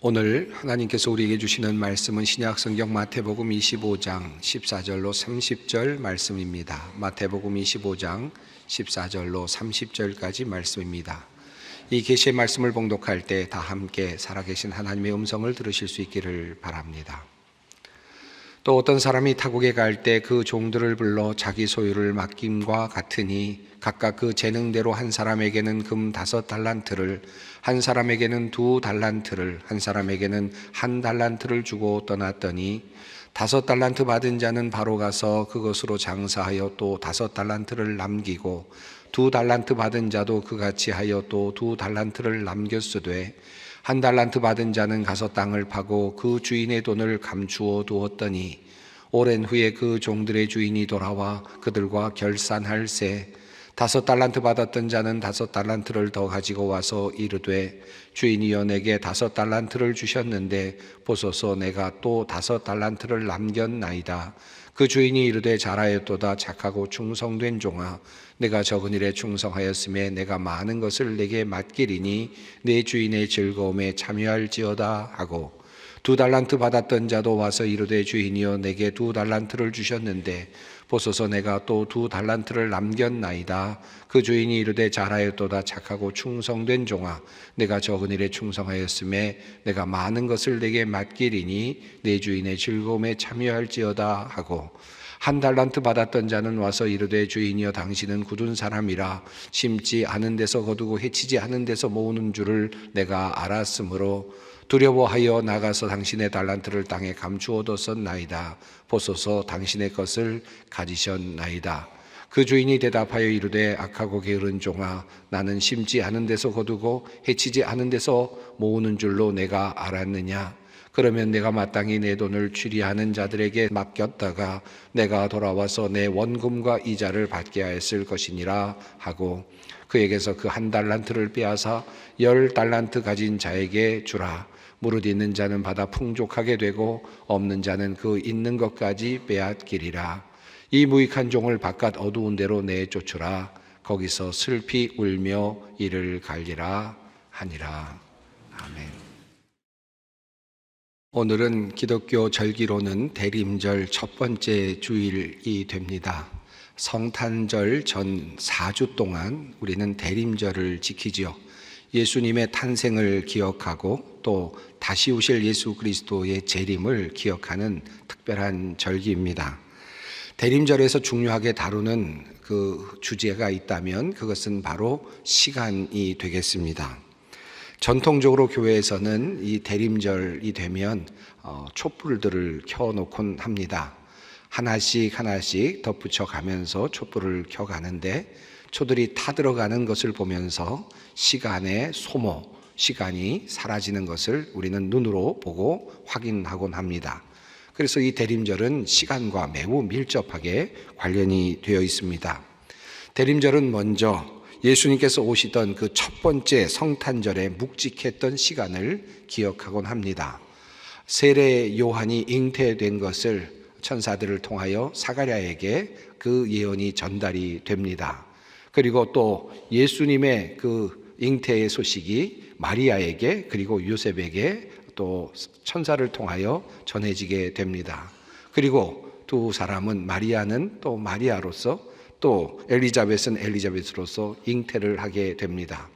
오늘 하나님께서 우리에게 주시는 말씀은 신약성경 마태복음 25장 14절로 30절 말씀입니다. 마태복음 25장 14절로 30절까지 말씀입니다. 이 계시의 말씀을 봉독할 때 다 함께 살아계신 하나님의 음성을 들으실 수 있기를 바랍니다. 또 어떤 사람이 타국에 갈 때 그 종들을 불러 자기 소유를 맡김과 같으니 각각 그 재능대로 한 사람에게는 금 5달란트를, 한 사람에게는 2달란트를, 한 사람에게는 1달란트를 주고 떠났더니 5달란트 받은 자는 바로 가서 그것으로 장사하여 또 5달란트를 남기고 2달란트 받은 자도 그같이 하여 또 2달란트를 남겼으되 1달란트 받은 자는 가서 땅을 파고 그 주인의 돈을 감추어 두었더니 오랜 후에 그 종들의 주인이 돌아와 그들과 결산할세 5달란트 받았던 자는 5달란트를 더 가지고 와서 이르되 주인이여 내게 5달란트를 주셨는데 보소서 내가 또 5달란트를 남겼나이다. 그 주인이 이르되 잘하였도다. 착하고 충성된 종아, 내가 적은 일에 충성하였음에 내가 많은 것을 내게 맡기리니 내 주인의 즐거움에 참여할지어다 하고 2달란트 받았던 자도 와서 이르되 주인이여 내게 2달란트를 주셨는데 보소서 내가 또 2달란트를 남겼나이다. 그 주인이 이르되 잘하였도다. 착하고 충성된 종아, 내가 적은 일에 충성하였음에 내가 많은 것을 내게 맡기리니 내 주인의 즐거움에 참여할지어다 하고 1달란트 받았던 자는 와서 이르되 주인이여 당신은 굳은 사람이라 심지 않은 데서 거두고 해치지 않은 데서 모으는 줄을 내가 알았으므로 두려워하여 나가서 당신의 달란트를 땅에 감추어 뒀었나이다. 보소서 당신의 것을 가지셨나이다. 그 주인이 대답하여 이르되 악하고 게으른 종아, 나는 심지 않은 데서 거두고 해치지 않은 데서 모으는 줄로 내가 알았느냐. 그러면 내가 마땅히 내 돈을 취리하는 자들에게 맡겼다가 내가 돌아와서 내 원금과 이자를 받게 하였을 것이니라 하고 그에게서 그 1달란트를 빼앗아 10달란트 가진 자에게 주라. 무릇 있는 자는 받아 풍족하게 되고 없는 자는 그 있는 것까지 빼앗기리라. 이 무익한 종을 바깥 어두운 데로 내쫓으라. 거기서 슬피 울며 이를 갈리라 하니라. 아멘. 오늘은 기독교 절기로는 대림절 첫 번째 주일이 됩니다. 성탄절 전 4주 동안 우리는 대림절을 지키지요. 예수님의 탄생을 기억하고 또 다시 오실 예수 그리스도의 재림을 기억하는 특별한 절기입니다. 대림절에서 중요하게 다루는 그 주제가 있다면 그것은 바로 시간이 되겠습니다. 전통적으로 교회에서는 이 대림절이 되면 촛불들을 켜놓곤 합니다. 하나씩 덧붙여 가면서 촛불을 켜가는데 초들이 타들어가는 것을 보면서 시간의 소모, 시간이 사라지는 것을 우리는 눈으로 보고 확인하곤 합니다. 그래서 이 대림절은 시간과 매우 밀접하게 관련이 되어 있습니다. 대림절은 먼저 예수님께서 오시던 그 첫 번째 성탄절에 묵직했던 시간을 기억하곤 합니다. 세례 요한이 잉태된 것을 천사들을 통하여 사가랴에게 그 예언이 전달이 됩니다. 그리고 또 예수님의 그 잉태의 소식이 마리아에게 그리고 요셉에게 또 천사를 통하여 전해지게 됩니다. 그리고 두 사람은 마리아는 또 마리아로서 또 엘리자벳은 엘리자벳으로서 잉태를 하게 됩니다.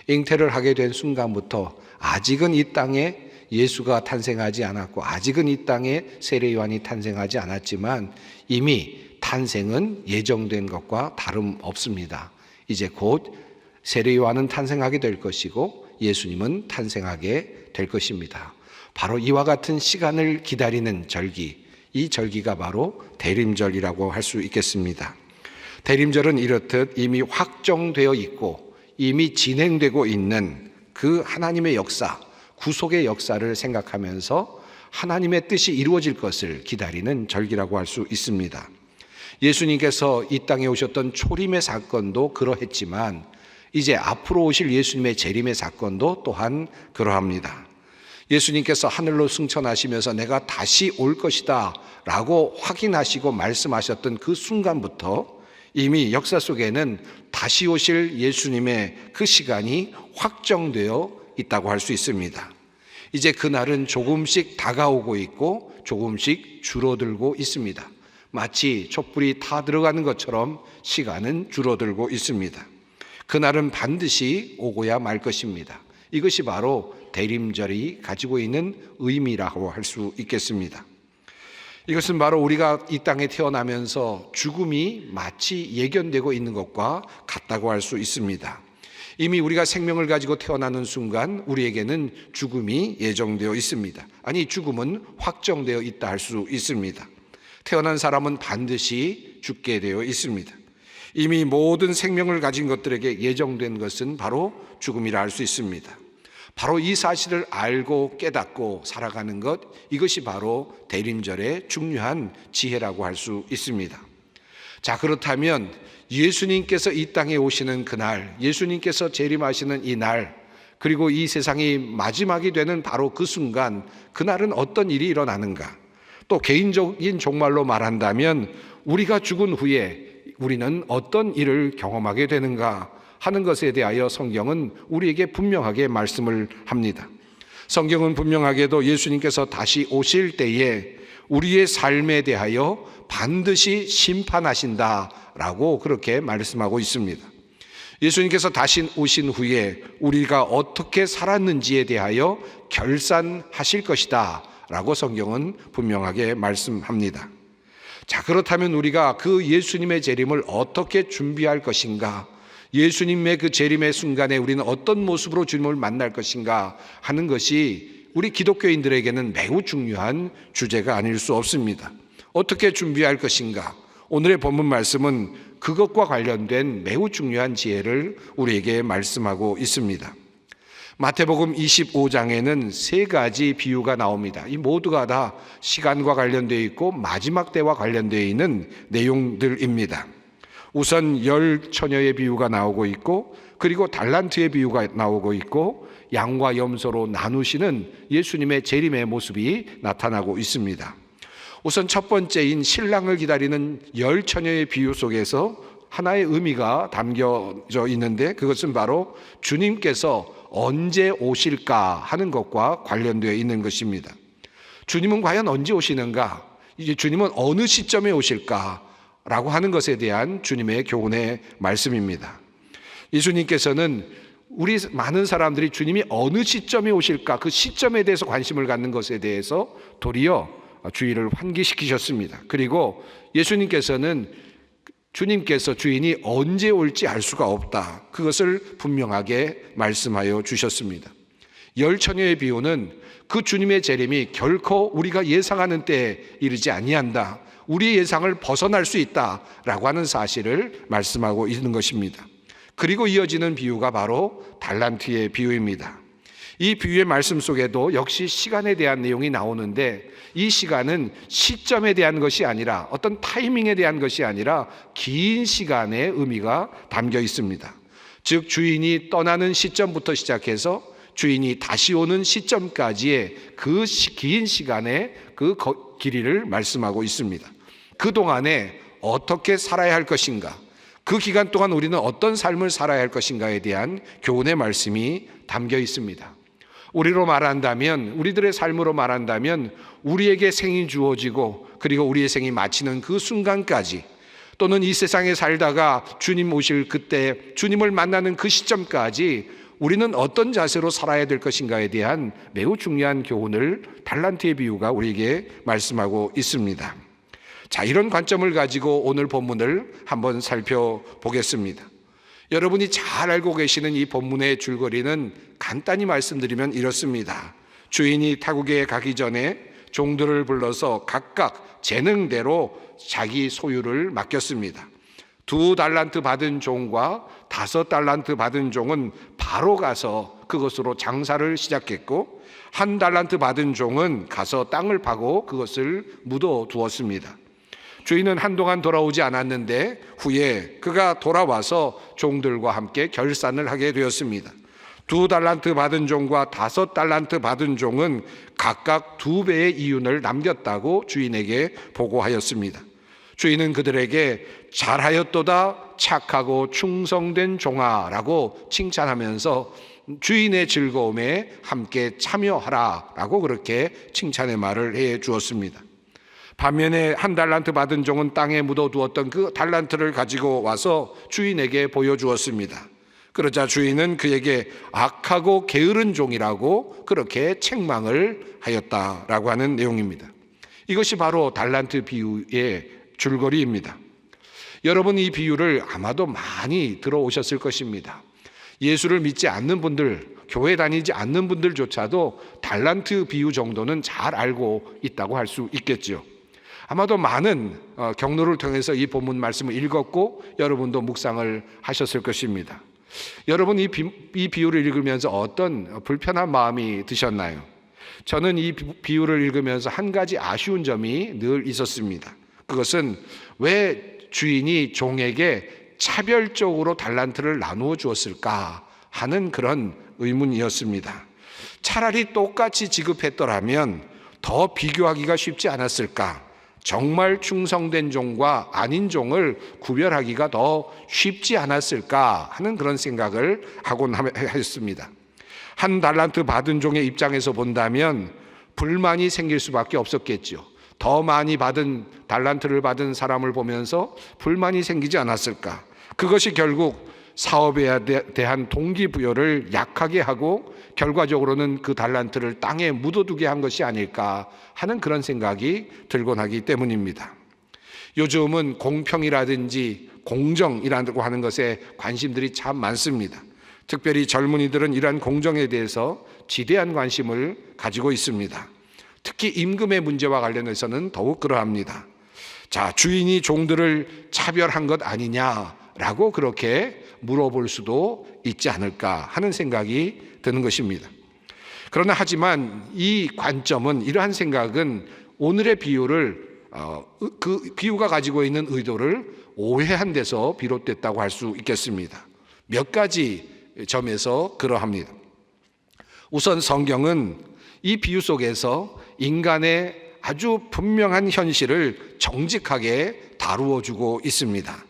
잉태를 하게 된 순간부터 아직은 이 땅에 예수가 탄생하지 않았고 아직은 이 땅에 세례 요한이 탄생하지 않았지만 이미 탄생은 예정된 것과 다름없습니다. 이제 곧 세례 요한은 탄생하게 될 것이고 예수님은 탄생하게 될 것입니다. 바로 이와 같은 시간을 기다리는 절기, 이 절기가 바로 대림절이라고 할 수 있겠습니다. 대림절은 이렇듯 이미 확정되어 있고 이미 진행되고 있는 그 하나님의 역사, 구속의 역사를 생각하면서 하나님의 뜻이 이루어질 것을 기다리는 절기라고 할 수 있습니다. 예수님께서 이 땅에 오셨던 초림의 사건도 그러했지만 이제 앞으로 오실 예수님의 재림의 사건도 또한 그러합니다. 예수님께서 하늘로 승천하시면서 내가 다시 올 것이다 라고 확인하시고 말씀하셨던 그 순간부터 이미 역사 속에는 다시 오실 예수님의 그 시간이 확정되어 있다고 할 수 있습니다. 이제 그날은 조금씩 다가오고 있고 조금씩 줄어들고 있습니다. 마치 촛불이 타 들어가는 것처럼 시간은 줄어들고 있습니다. 그날은 반드시 오고야 말 것입니다. 이것이 바로 대림절이 가지고 있는 의미라고 할 수 있겠습니다. 이것은 바로 우리가 이 땅에 태어나면서 죽음이 마치 예견되고 있는 것과 같다고 할 수 있습니다. 이미 우리가 생명을 가지고 태어나는 순간 우리에게는 죽음이 예정되어 있습니다. 아니, 죽음은 확정되어 있다 할 수 있습니다. 태어난 사람은 반드시 죽게 되어 있습니다. 이미 모든 생명을 가진 것들에게 예정된 것은 바로 죽음이라 할 수 있습니다. 바로 이 사실을 알고 깨닫고 살아가는 것, 이것이 바로 대림절의 중요한 지혜라고 할 수 있습니다. 자, 그렇다면 예수님께서 이 땅에 오시는 그날, 예수님께서 재림하시는 이 날, 그리고 이 세상이 마지막이 되는 바로 그 순간, 그날은 어떤 일이 일어나는가? 또 개인적인 종말로 말한다면 우리가 죽은 후에 우리는 어떤 일을 경험하게 되는가 하는 것에 대하여 성경은 우리에게 분명하게 말씀을 합니다. 성경은 분명하게도 예수님께서 다시 오실 때에 우리의 삶에 대하여 반드시 심판하신다라고 그렇게 말씀하고 있습니다. 예수님께서 다시 오신 후에 우리가 어떻게 살았는지에 대하여 결산하실 것이다 라고 성경은 분명하게 말씀합니다. 자, 그렇다면 우리가 그 예수님의 재림을 어떻게 준비할 것인가, 예수님의 그 재림의 순간에 우리는 어떤 모습으로 주님을 만날 것인가 하는 것이 우리 기독교인들에게는 매우 중요한 주제가 아닐 수 없습니다. 어떻게 준비할 것인가? 오늘의 본문 말씀은 그것과 관련된 매우 중요한 지혜를 우리에게 말씀하고 있습니다. 마태복음 25장에는 세 가지 비유가 나옵니다. 이 모두가 다 시간과 관련되어 있고 마지막 때와 관련되어 있는 내용들입니다. 우선 10처녀의 비유가 나오고 있고, 그리고 달란트의 비유가 나오고 있고, 양과 염소로 나누시는 예수님의 재림의 모습이 나타나고 있습니다. 우선 첫 번째인 신랑을 기다리는 10처녀의 비유 속에서 하나의 의미가 담겨져 있는데, 그것은 바로 주님께서 언제 오실까 하는 것과 관련되어 있는 것입니다. 주님은 과연 언제 오시는가? 이제 주님은 어느 시점에 오실까? 라고 하는 것에 대한 주님의 교훈의 말씀입니다. 예수님께서는 우리 많은 사람들이 주님이 어느 시점에 오실까, 그 시점에 대해서 관심을 갖는 것에 대해서 도리어 주의를 환기시키셨습니다. 그리고 예수님께서는 주님께서 주인이 언제 올지 알 수가 없다, 그것을 분명하게 말씀하여 주셨습니다. 10처녀의 비유는 그 주님의 재림이 결코 우리가 예상하는 때에 이르지 아니한다, 우리의 예상을 벗어날 수 있다라고 하는 사실을 말씀하고 있는 것입니다. 그리고 이어지는 비유가 바로 달란트의 비유입니다. 이 비유의 말씀 속에도 역시 시간에 대한 내용이 나오는데, 이 시간은 시점에 대한 것이 아니라, 어떤 타이밍에 대한 것이 아니라 긴 시간의 의미가 담겨 있습니다. 즉 주인이 떠나는 시점부터 시작해서 주인이 다시 오는 시점까지의 그 긴 시간의 그 길이를 말씀하고 있습니다. 그동안에 어떻게 살아야 할 것인가, 그 기간 동안 우리는 어떤 삶을 살아야 할 것인가에 대한 교훈의 말씀이 담겨 있습니다. 우리로 말한다면, 우리들의 삶으로 말한다면, 우리에게 생이 주어지고 그리고 우리의 생이 마치는 그 순간까지, 또는 이 세상에 살다가 주님 오실 그때 주님을 만나는 그 시점까지 우리는 어떤 자세로 살아야 될 것인가에 대한 매우 중요한 교훈을 달란트의 비유가 우리에게 말씀하고 있습니다. 자, 이런 관점을 가지고 오늘 본문을 한번 살펴보겠습니다. 여러분이 잘 알고 계시는 이 본문의 줄거리는 간단히 말씀드리면 이렇습니다. 주인이 타국에 가기 전에 종들을 불러서 각각 재능대로 자기 소유를 맡겼습니다. 2달란트 받은 종과 5달란트 받은 종은 바로 가서 그것으로 장사를 시작했고, 1달란트 받은 종은 가서 땅을 파고 그것을 묻어두었습니다. 주인은 한동안 돌아오지 않았는데 후에 그가 돌아와서 종들과 함께 결산을 하게 되었습니다. 2달란트 받은 종과 5달란트 받은 종은 각각 2배의 이윤을 남겼다고 주인에게 보고하였습니다. 주인은 그들에게 잘하였도다 착하고 충성된 종아라고 칭찬하면서 주인의 즐거움에 함께 참여하라라고 그렇게 칭찬의 말을 해 주었습니다. 반면에 1달란트 받은 종은 땅에 묻어두었던 그 달란트를 가지고 와서 주인에게 보여주었습니다. 그러자 주인은 그에게 악하고 게으른 종이라고 그렇게 책망을 하였다라고 하는 내용입니다. 이것이 바로 달란트 비유의 줄거리입니다. 여러분, 이 비유를 아마도 많이 들어오셨을 것입니다. 예수를 믿지 않는 분들, 교회 다니지 않는 분들조차도 달란트 비유 정도는 잘 알고 있다고 할 수 있겠죠. 아마도 많은 경로를 통해서 이 본문 말씀을 읽었고 여러분도 묵상을 하셨을 것입니다. 여러분, 이 비유를 읽으면서 어떤 불편한 마음이 드셨나요? 저는 이 비유를 읽으면서 한 가지 아쉬운 점이 늘 있었습니다. 그것은 왜 주인이 종에게 차별적으로 달란트를 나누어 주었을까 하는 그런 의문이었습니다. 차라리 똑같이 지급했더라면 더 비교하기가 쉽지 않았을까? 정말 충성된 종과 아닌 종을 구별하기가 더 쉽지 않았을까 하는 그런 생각을 하곤 했습니다. 1달란트 받은 종의 입장에서 본다면 불만이 생길 수밖에 없었겠죠. 더 많이 받은 달란트를 받은 사람을 보면서 불만이 생기지 않았을까? 그것이 결국 사업에 대한 동기부여를 약하게 하고 결과적으로는 그 달란트를 땅에 묻어두게 한 것이 아닐까 하는 그런 생각이 들곤 하기 때문입니다. 요즘은 공평이라든지 공정이라고 하는 것에 관심들이 참 많습니다. 특별히 젊은이들은 이러한 공정에 대해서 지대한 관심을 가지고 있습니다. 특히 임금의 문제와 관련해서는 더욱 그러합니다. 자, 주인이 종들을 차별한 것 아니냐라고 그렇게 물어볼 수도 있지 않을까 하는 생각이 드는 것입니다. 그러나 하지만 이 관점은, 이러한 생각은 오늘의 비유를 그 비유가 가지고 있는 의도를 오해한 데서 비롯됐다고 할 수 있겠습니다. 몇 가지 점에서 그러합니다. 우선 성경은 이 비유 속에서 인간의 아주 분명한 현실을 정직하게 다루어 주고 있습니다.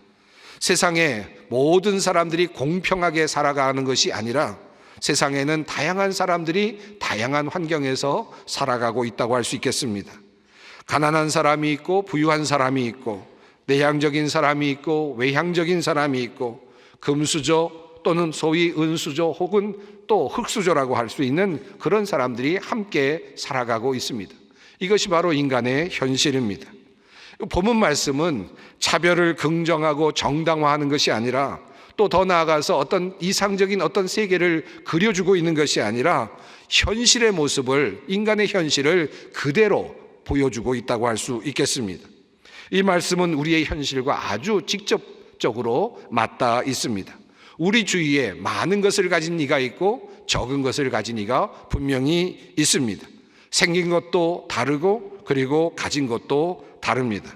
세상에 모든 사람들이 공평하게 살아가는 것이 아니라 세상에는 다양한 사람들이 다양한 환경에서 살아가고 있다고 할 수 있겠습니다. 가난한 사람이 있고 부유한 사람이 있고 내향적인 사람이 있고 외향적인 사람이 있고 금수저 또는 소위 은수저 혹은 또 흙수저라고 할 수 있는 그런 사람들이 함께 살아가고 있습니다. 이것이 바로 인간의 현실입니다. 본문 말씀은 차별을 긍정하고 정당화하는 것이 아니라 또 더 나아가서 어떤 이상적인 어떤 세계를 그려주고 있는 것이 아니라 현실의 모습을, 인간의 현실을 그대로 보여주고 있다고 할 수 있겠습니다. 이 말씀은 우리의 현실과 아주 직접적으로 맞닿아 있습니다. 우리 주위에 많은 것을 가진 이가 있고 적은 것을 가진 이가 분명히 있습니다. 생긴 것도 다르고 그리고 가진 것도 다릅니다.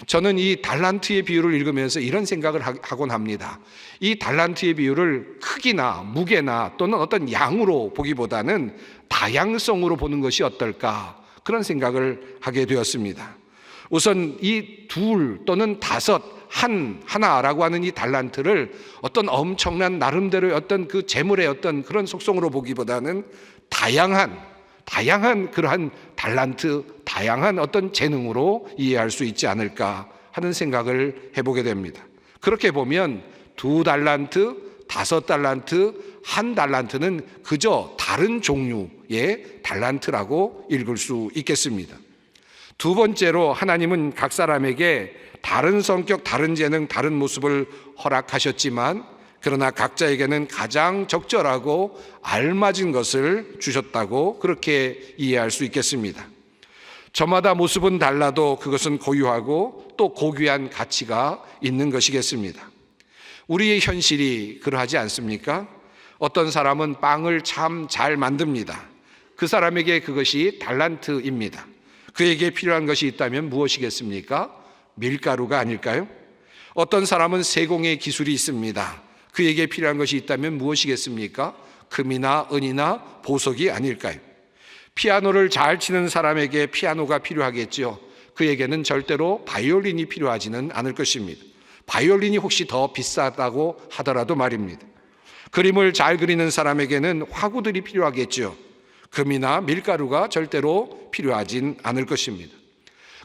저는 이 달란트의 비유를 읽으면서 이런 생각을 하곤 합니다. 이 달란트의 비유를 크기나 무게나 또는 어떤 양으로 보기보다는 다양성으로 보는 것이 어떨까, 그런 생각을 하게 되었습니다. 우선 이 둘 또는 다섯, 하나라고 하는 이 달란트를 어떤 엄청난 나름대로의 어떤 그 재물의 어떤 그런 속성으로 보기보다는 다양한 그러한 달란트, 다양한 어떤 재능으로 이해할 수 있지 않을까 하는 생각을 해보게 됩니다. 그렇게 보면 2달란트, 5달란트, 1달란트는 그저 다른 종류의 달란트라고 읽을 수 있겠습니다. 두 번째로, 하나님은 각 사람에게 다른 성격, 다른 재능, 다른 모습을 허락하셨지만 그러나 각자에게는 가장 적절하고 알맞은 것을 주셨다고 그렇게 이해할 수 있겠습니다. 저마다 모습은 달라도 그것은 고유하고 또 고귀한 가치가 있는 것이겠습니다. 우리의 현실이 그러하지 않습니까? 어떤 사람은 빵을 참 잘 만듭니다. 그 사람에게 그것이 달란트입니다. 그에게 필요한 것이 있다면 무엇이겠습니까? 밀가루가 아닐까요? 어떤 사람은 세공의 기술이 있습니다. 그에게 필요한 것이 있다면 무엇이겠습니까? 금이나 은이나 보석이 아닐까요? 피아노를 잘 치는 사람에게 피아노가 필요하겠죠. 그에게는 절대로 바이올린이 필요하지는 않을 것입니다. 바이올린이 혹시 더 비싸다고 하더라도 말입니다. 그림을 잘 그리는 사람에게는 화구들이 필요하겠죠. 금이나 밀가루가 절대로 필요하진 않을 것입니다.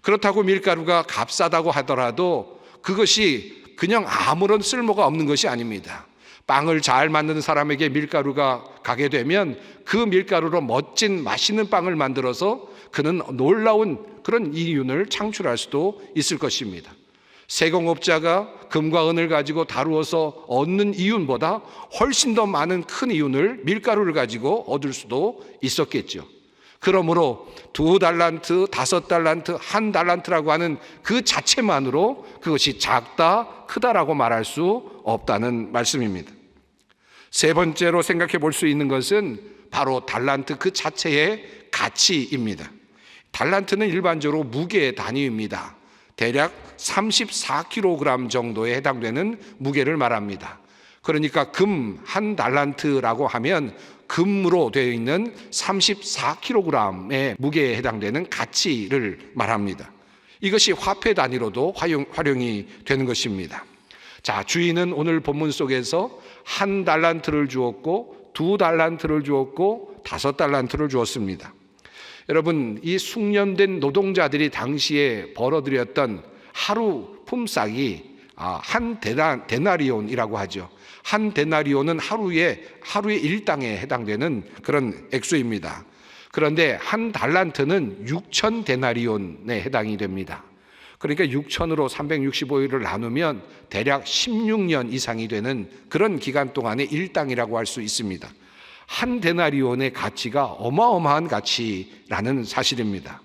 그렇다고 밀가루가 값싸다고 하더라도 그것이 그냥 아무런 쓸모가 없는 것이 아닙니다. 빵을 잘 만드는 사람에게 밀가루가 가게 되면 그 밀가루로 멋진 맛있는 빵을 만들어서 그는 놀라운 그런 이윤을 창출할 수도 있을 것입니다. 세공업자가 금과 은을 가지고 다루어서 얻는 이윤보다 훨씬 더 많은 큰 이윤을 밀가루를 가지고 얻을 수도 있었겠죠. 그러므로 2달란트, 5달란트, 1달란트라고 하는 그 자체만으로 그것이 작다, 크다라고 말할 수 없다는 말씀입니다. 세 번째로 생각해 볼 수 있는 것은 바로 달란트 그 자체의 가치입니다. 달란트는 일반적으로 무게의 단위입니다. 대략 34kg 정도에 해당되는 무게를 말합니다. 그러니까 금 1달란트라고 하면 금으로 되어 있는 34kg의 무게에 해당되는 가치를 말합니다. 이것이 화폐 단위로도 활용이 되는 것입니다. 자, 주인은 오늘 본문 속에서 1달란트를 주었고 2달란트를 주었고 5달란트를 주었습니다. 여러분, 이 숙련된 노동자들이 당시에 벌어들였던 하루 품삯이 한 데나리온이라고 하죠. 한 데나리온은 하루의 일당에 해당되는 그런 액수입니다. 그런데 1달란트는 6천 데나리온에 해당이 됩니다. 그러니까 6천으로 365일을 나누면 대략 16년 이상이 되는 그런 기간 동안의 일당이라고 할 수 있습니다. 한 데나리온의 가치가 어마어마한 가치라는 사실입니다.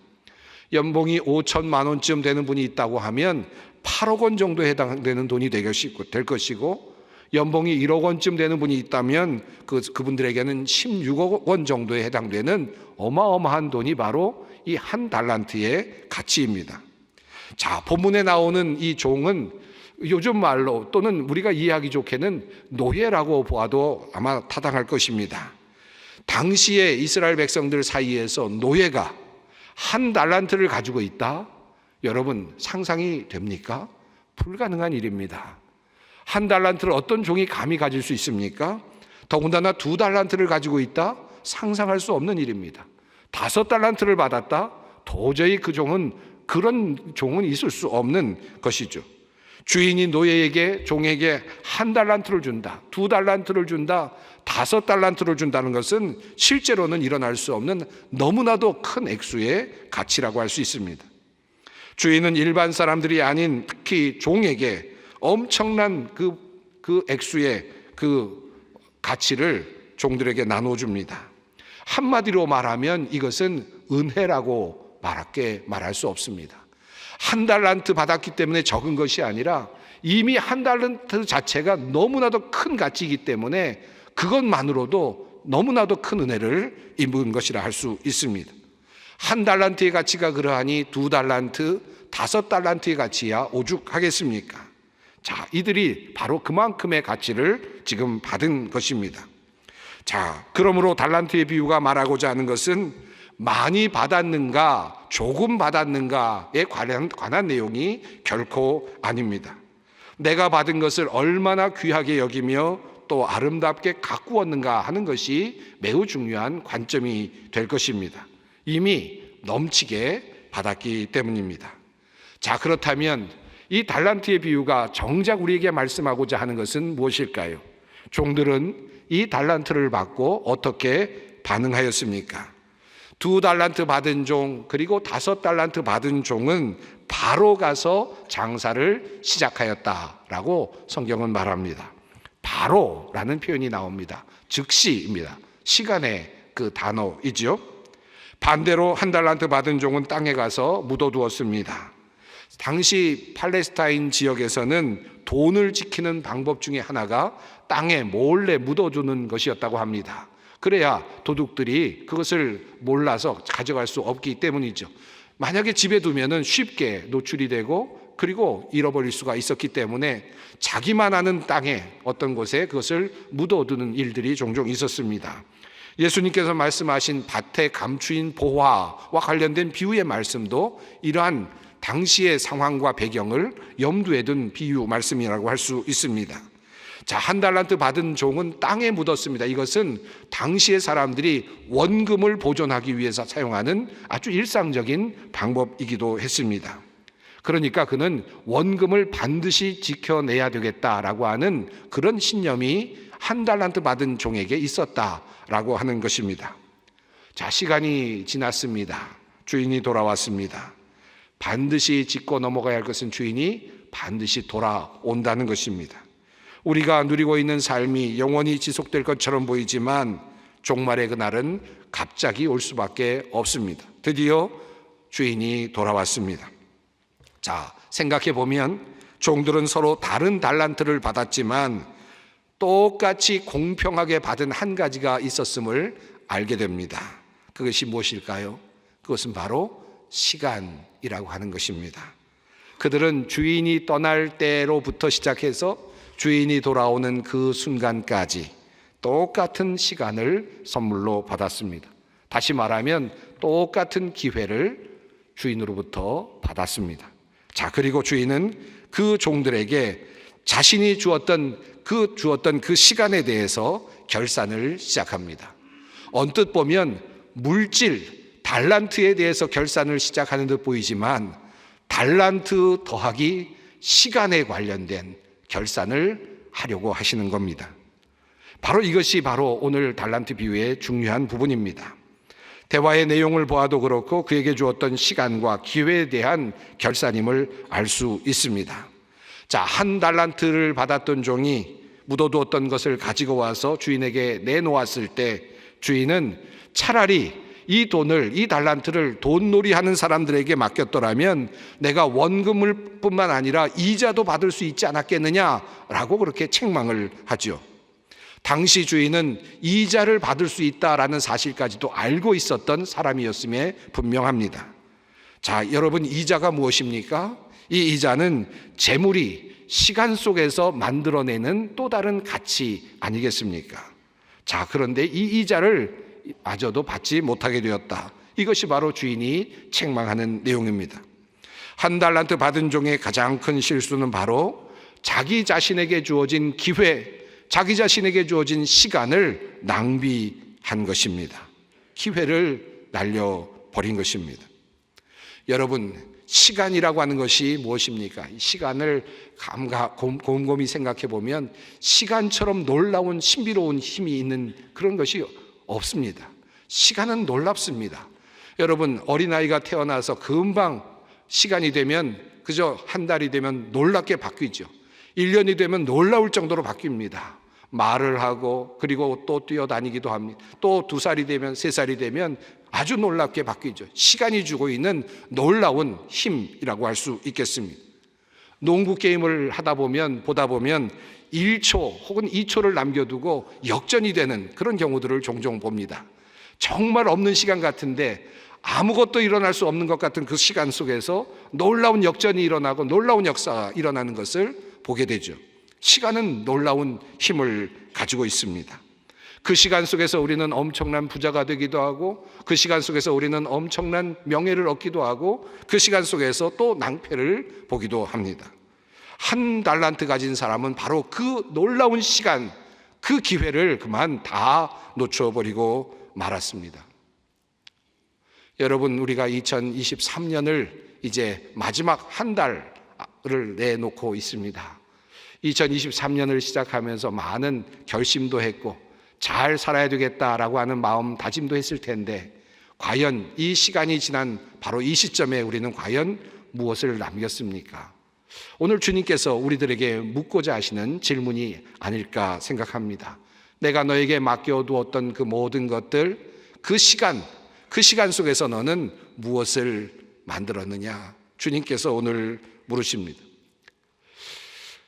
연봉이 5천만 원쯤 되는 분이 있다고 하면 8억 원 정도에 해당되는 돈이 될 것이고, 연봉이 1억 원쯤 되는 분이 있다면 그분들에게는 16억 원 정도에 해당되는 어마어마한 돈이 바로 이 1달란트의 가치입니다. 자, 본문에 나오는 이 종은 요즘 말로 또는 우리가 이해하기 좋게는 노예라고 보아도 아마 타당할 것입니다. 당시에 이스라엘 백성들 사이에서 노예가 1달란트를 가지고 있다? 여러분, 상상이 됩니까? 불가능한 일입니다. 1달란트를 어떤 종이 감히 가질 수 있습니까? 더군다나 2달란트를 가지고 있다? 상상할 수 없는 일입니다. 5달란트를 받았다? 도저히 그런 종은 있을 수 없는 것이죠. 주인이 노예에게, 종에게 1달란트를 준다, 2달란트를 준다, 5달란트를 준다는 것은 실제로는 일어날 수 없는 너무나도 큰 액수의 가치라고 할 수 있습니다. 주인은 일반 사람들이 아닌 특히 종에게 엄청난 그 액수의 그 가치를 종들에게 나눠줍니다. 한마디로 말하면 이것은 은혜라고 말할 수 없습니다. 1달란트 받았기 때문에 적은 것이 아니라 이미 1달란트 자체가 너무나도 큰 가치이기 때문에 그것만으로도 너무나도 큰 은혜를 입은 것이라 할 수 있습니다. 1달란트의 가치가 그러하니 2달란트, 5달란트의 가치야 오죽하겠습니까? 자, 이들이 바로 그만큼의 가치를 지금 받은 것입니다. 자, 그러므로 달란트의 비유가 말하고자 하는 것은 많이 받았는가, 조금 받았는가에 관한 내용이 결코 아닙니다. 내가 받은 것을 얼마나 귀하게 여기며 또 아름답게 가꾸었는가 하는 것이 매우 중요한 관점이 될 것입니다. 이미 넘치게 받았기 때문입니다. 자, 그렇다면 이 달란트의 비유가 정작 우리에게 말씀하고자 하는 것은 무엇일까요? 종들은 이 달란트를 받고 어떻게 반응하였습니까? 2달란트 받은 종, 그리고 5달란트 받은 종은 바로 가서 장사를 시작하였다라고 성경은 말합니다. 바로라는 표현이 나옵니다. 즉시입니다. 시간의 그 단어이죠. 반대로 1달란트 받은 종은 땅에 가서 묻어두었습니다. 당시 팔레스타인 지역에서는 돈을 지키는 방법 중에 하나가 땅에 몰래 묻어두는 것이었다고 합니다. 그래야 도둑들이 그것을 몰라서 가져갈 수 없기 때문이죠. 만약에 집에 두면은 쉽게 노출이 되고 그리고 잃어버릴 수가 있었기 때문에 자기만 아는 땅에 어떤 곳에 그것을 묻어두는 일들이 종종 있었습니다. 예수님께서 말씀하신 밭의 감추인 보화와 관련된 비유의 말씀도 이러한 당시의 상황과 배경을 염두에 둔 비유 말씀이라고 할 수 있습니다. 자, 한 달란트 받은 종은 땅에 묻었습니다. 이것은 당시의 사람들이 원금을 보존하기 위해서 사용하는 아주 일상적인 방법이기도 했습니다. 그러니까 그는 원금을 반드시 지켜내야 되겠다라고 하는 그런 신념이 한 달란트 받은 종에게 있었다라고 하는 것입니다. 자, 시간이 지났습니다. 주인이 돌아왔습니다. 반드시 짚고 넘어가야 할 것은 주인이 반드시 돌아온다는 것입니다. 우리가 누리고 있는 삶이 영원히 지속될 것처럼 보이지만 종말의 그날은 갑자기 올 수밖에 없습니다. 드디어 주인이 돌아왔습니다. 자, 생각해 보면 종들은 서로 다른 달란트를 받았지만 똑같이 공평하게 받은 한 가지가 있었음을 알게 됩니다. 그것이 무엇일까요? 그것은 바로 시간이라고 하는 것입니다. 그들은 주인이 떠날 때로부터 시작해서 주인이 돌아오는 그 순간까지 똑같은 시간을 선물로 받았습니다. 다시 말하면 똑같은 기회를 주인으로부터 받았습니다. 자, 그리고 주인은 그 종들에게 자신이 주었던 그 시간에 대해서 결산을 시작합니다. 언뜻 보면 물질, 달란트에 대해서 결산을 시작하는 듯 보이지만 달란트 더하기 시간에 관련된 결산을 하려고 하시는 겁니다. 바로 이것이 바로 오늘 달란트 비유의 중요한 부분입니다. 대화의 내용을 보아도 그렇고 그에게 주었던 시간과 기회에 대한 결산임을 알 수 있습니다. 자, 한 달란트를 받았던 종이 묻어두었던 것을 가지고 와서 주인에게 내놓았을 때 주인은 차라리 이 달란트를 돈놀이하는 사람들에게 맡겼더라면 내가 원금을 뿐만 아니라 이자도 받을 수 있지 않았겠느냐라고 그렇게 책망을 하죠. 당시 주인은 이자를 받을 수 있다라는 사실까지도 알고 있었던 사람이었음에 분명합니다. 자, 여러분, 이자가 무엇입니까? 이 이자는 재물이 시간 속에서 만들어내는 또 다른 가치 아니겠습니까? 자, 그런데 이 이자를 마저도 받지 못하게 되었다. 이것이 바로 주인이 책망하는 내용입니다. 한 달란트 받은 종의 가장 큰 실수는 바로 자기 자신에게 주어진 기회, 자기 자신에게 주어진 시간을 낭비한 것입니다. 기회를 날려버린 것입니다. 여러분, 시간이라고 하는 것이 무엇입니까? 시간을 곰곰이 생각해 보면 시간처럼 놀라운 신비로운 힘이 있는 그런 것이 없습니다. 시간은 놀랍습니다. 여러분, 어린아이가 태어나서 금방 시간이 되면 그저 한 달이 되면 놀랍게 바뀌죠. 1년이 되면 놀라울 정도로 바뀝니다. 말을 하고 그리고 또 뛰어다니기도 합니다. 또 2살이 되면 3살이 되면 아주 놀랍게 바뀌죠. 시간이 주고 있는 놀라운 힘이라고 할 수 있겠습니다. 농구 게임을 보다 보면 1초 혹은 2초를 남겨두고 역전이 되는 그런 경우들을 종종 봅니다. 정말 없는 시간 같은데 아무것도 일어날 수 없는 것 같은 그 시간 속에서 놀라운 역전이 일어나고 놀라운 역사가 일어나는 것을 보게 되죠. 시간은 놀라운 힘을 가지고 있습니다. 그 시간 속에서 우리는 엄청난 부자가 되기도 하고 그 시간 속에서 우리는 엄청난 명예를 얻기도 하고 그 시간 속에서 또 낭패를 보기도 합니다. 한 달란트 가진 사람은 바로 그 놀라운 시간, 그 기회를 그만 다 놓쳐버리고 말았습니다. 여러분, 우리가 2023년을 이제 마지막 한 달을 내놓고 있습니다. 2023년을 시작하면서 많은 결심도 했고 잘 살아야 되겠다라고 하는 마음 다짐도 했을 텐데 과연 이 시간이 지난 바로 이 시점에 우리는 과연 무엇을 남겼습니까? 오늘 주님께서 우리들에게 묻고자 하시는 질문이 아닐까 생각합니다. 내가 너에게 맡겨두었던 그 모든 것들, 그 시간 속에서 너는 무엇을 만들었느냐? 주님께서 오늘 물으십니다.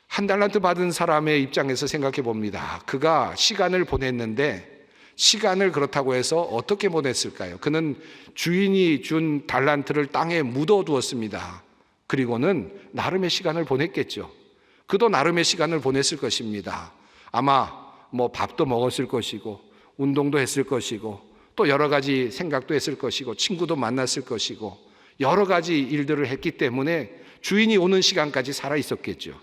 한 달란트 받은 사람의 입장에서 생각해 봅니다. 그가 시간을 보냈는데 시간을 그렇다고 해서 어떻게 보냈을까요? 그는 주인이 준 달란트를 땅에 묻어두었습니다. 그리고는 나름의 시간을 보냈겠죠. 그도 나름의 시간을 보냈을 것입니다. 아마 밥도 먹었을 것이고 운동도 했을 것이고 또 여러 가지 생각도 했을 것이고 친구도 만났을 것이고 여러 가지 일들을 했기 때문에 주인이 오는 시간까지 살아 있었겠죠.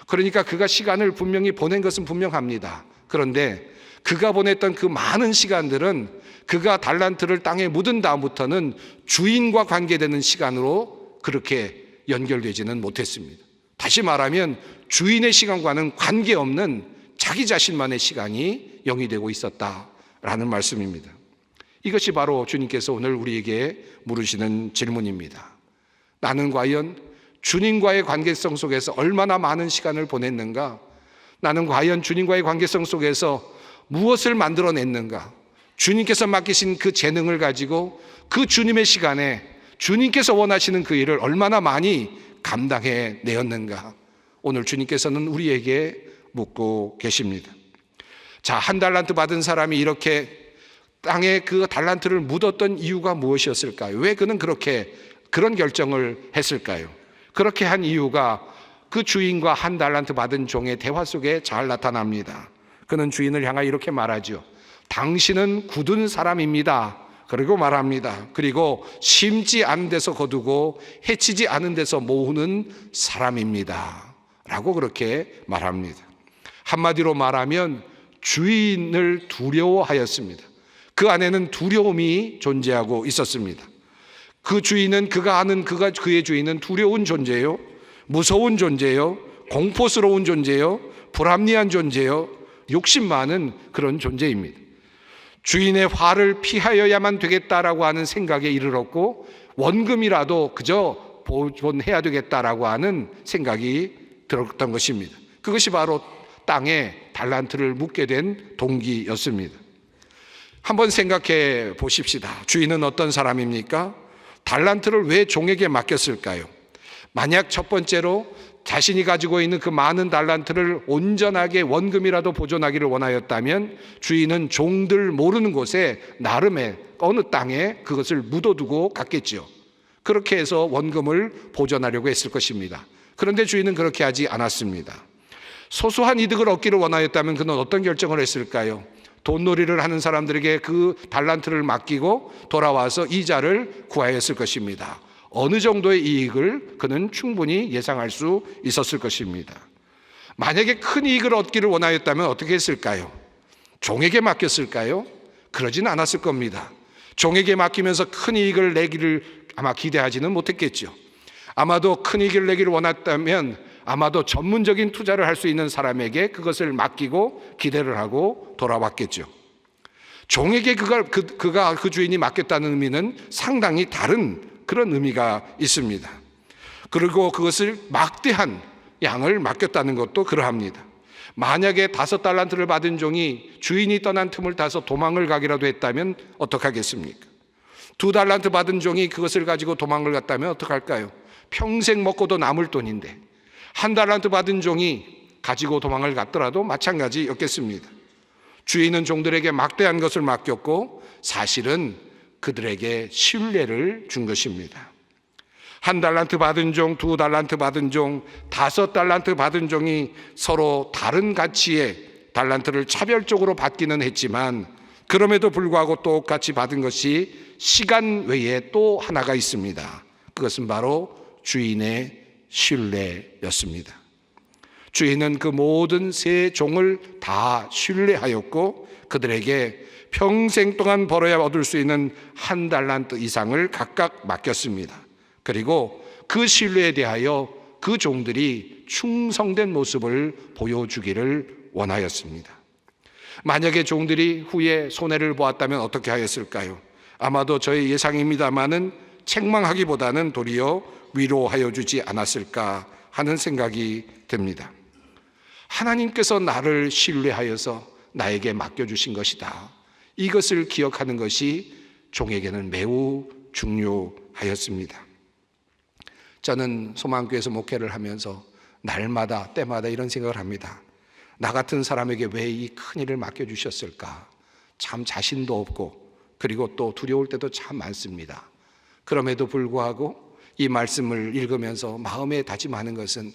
그러니까 그가 시간을 분명히 보낸 것은 분명합니다. 그런데 그가 보냈던 그 많은 시간들은 그가 달란트를 땅에 묻은 다음부터는 주인과 관계되는 시간으로 그렇게 연결되지는 못했습니다. 다시 말하면 주인의 시간과는 관계없는 자기 자신만의 시간이 영위되고 있었다라는 말씀입니다. 이것이 바로 주님께서 오늘 우리에게 물으시는 질문입니다. 나는 과연 주님과의 관계성 속에서 얼마나 많은 시간을 보냈는가? 나는 과연 주님과의 관계성 속에서 무엇을 만들어냈는가? 주님께서 맡기신 그 재능을 가지고 그 주님의 시간에 주님께서 원하시는 그 일을 얼마나 많이 감당해 내었는가? 오늘 주님께서는 우리에게 묻고 계십니다. 자, 한 달란트 받은 사람이 이렇게 땅에 그 달란트를 묻었던 이유가 무엇이었을까요? 왜 그는 그런 결정을 했을까요? 그렇게 한 이유가 그 주인과 한 달란트 받은 종의 대화 속에 잘 나타납니다. 그는 주인을 향하여 이렇게 말하죠. 당신은 굳은 사람입니다. 그리고 말합니다. 그리고 심지 않은 데서 거두고 해치지 않은 데서 모으는 사람입니다. 라고 그렇게 말합니다. 한마디로 말하면 주인을 두려워하였습니다. 그 안에는 두려움이 존재하고 있었습니다. 그 주인은 그의 주인은 두려운 존재요, 무서운 존재요, 공포스러운 존재요, 불합리한 존재요, 욕심 많은 그런 존재입니다. 주인의 화를 피하여야만 되겠다라고 하는 생각에 이르렀고 원금이라도 그저 보존해야 되겠다라고 하는 생각이 들었던 것입니다. 그것이 바로 땅에 달란트를 묻게 된 동기였습니다. 한번 생각해 보십시다. 주인은 어떤 사람입니까? 달란트를 왜 종에게 맡겼을까요? 만약 첫 번째로 자신이 가지고 있는 그 많은 달란트를 온전하게 원금이라도 보존하기를 원하였다면 주인은 종들 모르는 곳에 나름의 어느 땅에 그것을 묻어두고 갔겠죠. 그렇게 해서 원금을 보존하려고 했을 것입니다. 그런데 주인은 그렇게 하지 않았습니다. 소소한 이득을 얻기를 원하였다면 그는 어떤 결정을 했을까요? 돈놀이를 하는 사람들에게 그 달란트를 맡기고 돌아와서 이자를 구하였을 것입니다. 어느 정도의 이익을 그는 충분히 예상할 수 있었을 것입니다. 만약에 큰 이익을 얻기를 원하였다면 어떻게 했을까요? 종에게 맡겼을까요? 그러진 않았을 겁니다. 종에게 맡기면서 큰 이익을 내기를 아마 기대하지는 못했겠죠. 아마도 큰 이익을 내기를 원했다면 아마도 전문적인 투자를 할 수 있는 사람에게 그것을 맡기고 기대를 하고 돌아왔겠죠. 종에게 그 주인이 맡겼다는 의미는 상당히 다른 그런 의미가 있습니다. 그리고 그것을 막대한 양을 맡겼다는 것도 그러합니다. 만약에 5달란트를 받은 종이 주인이 떠난 틈을 타서 도망을 가기라도 했다면 어떡하겠습니까? 2달란트 받은 종이 그것을 가지고 도망을 갔다면 어떡할까요? 평생 먹고도 남을 돈인데 1달란트 받은 종이 가지고 도망을 갔더라도 마찬가지였겠습니다. 주인은 종들에게 막대한 것을 맡겼고 사실은 그들에게 신뢰를 준 것입니다. 1달란트 받은 종, 2달란트 받은 종, 5달란트 받은 종이 서로 다른 가치의 달란트를 차별적으로 받기는 했지만 그럼에도 불구하고 똑같이 받은 것이 시간 외에 또 하나가 있습니다. 그것은 바로 주인의 신뢰였습니다. 주인은 그 모든 세 종을 다 신뢰하였고 그들에게 평생 동안 벌어야 얻을 수 있는 1달란트 이상을 각각 맡겼습니다. 그리고 그 신뢰에 대하여 그 종들이 충성된 모습을 보여주기를 원하였습니다. 만약에 종들이 후에 손해를 보았다면 어떻게 하였을까요? 아마도 저의 예상입니다마는 책망하기보다는 도리어 위로하여 주지 않았을까 하는 생각이 듭니다. 하나님께서 나를 신뢰하여서 나에게 맡겨주신 것이다. 이것을 기억하는 것이 종에게는 매우 중요하였습니다. 저는 소망교회에서 목회를 하면서 날마다 때마다 이런 생각을 합니다. 나 같은 사람에게 왜 이 큰 일을 맡겨주셨을까? 참 자신도 없고 그리고 또 두려울 때도 참 많습니다. 그럼에도 불구하고 이 말씀을 읽으면서 마음에 다짐하는 것은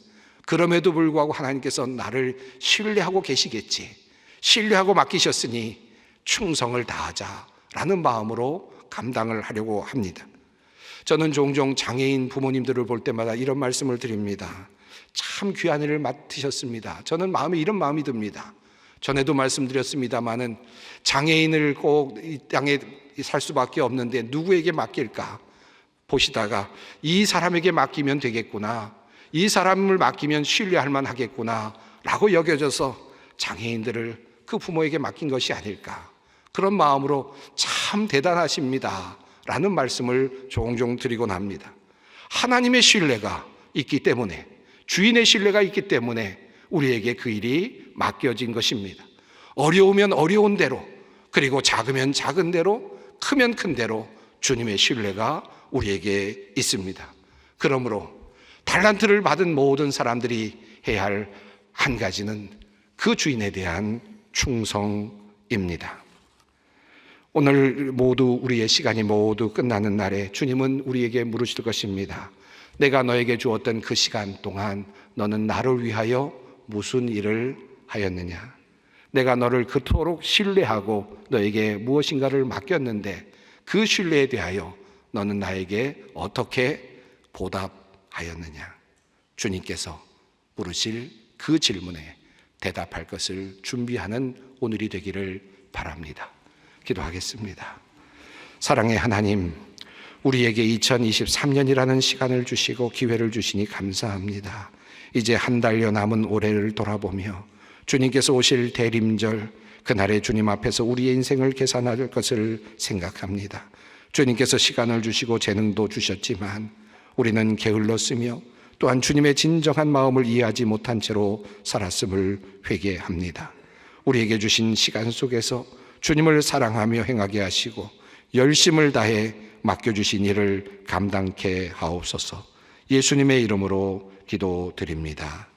그럼에도 불구하고 하나님께서 나를 신뢰하고 계시겠지. 신뢰하고 맡기셨으니 충성을 다하자라는 마음으로 감당을 하려고 합니다. 저는 종종 장애인 부모님들을 볼 때마다 이런 말씀을 드립니다. 참 귀한 일을 맡으셨습니다. 저는 마음에 이런 마음이 듭니다. 전에도 말씀드렸습니다마는 장애인을 꼭 이 땅에 살 수밖에 없는데 누구에게 맡길까 보시다가 이 사람에게 맡기면 되겠구나, 이 사람을 맡기면 신뢰할 만하겠구나 라고 여겨져서 장애인들을 그 부모에게 맡긴 것이 아닐까, 그런 마음으로 참 대단하십니다 라는 말씀을 종종 드리곤 합니다. 하나님의 신뢰가 있기 때문에, 주인의 신뢰가 있기 때문에 우리에게 그 일이 맡겨진 것입니다. 어려우면 어려운 대로, 그리고 작으면 작은 대로, 크면 큰 대로 주님의 신뢰가 우리에게 있습니다. 그러므로 달란트를 받은 모든 사람들이 해야 할 한 가지는 그 주인에 대한 충성입니다. 오늘 모두 우리의 시간이 모두 끝나는 날에 주님은 우리에게 물으실 것입니다. 내가 너에게 주었던 그 시간 동안 너는 나를 위하여 무슨 일을 하였느냐? 내가 너를 그토록 신뢰하고 너에게 무엇인가를 맡겼는데 그 신뢰에 대하여 너는 나에게 어떻게 보답하였느냐? 주님께서 물으실 그 질문에 대답할 것을 준비하는 오늘이 되기를 바랍니다. 기도하겠습니다. 사랑의 하나님, 우리에게 2023년이라는 시간을 주시고 기회를 주시니 감사합니다. 이제 한 달여 남은 올해를 돌아보며 주님께서 오실 대림절, 그날에 주님 앞에서 우리의 인생을 계산할 것을 생각합니다. 주님께서 시간을 주시고 재능도 주셨지만 우리는 게을렀으며 또한 주님의 진정한 마음을 이해하지 못한 채로 살았음을 회개합니다. 우리에게 주신 시간 속에서 주님을 사랑하며 행하게 하시고 열심을 다해 맡겨주신 일을 감당케 하옵소서. 예수님의 이름으로 기도드립니다.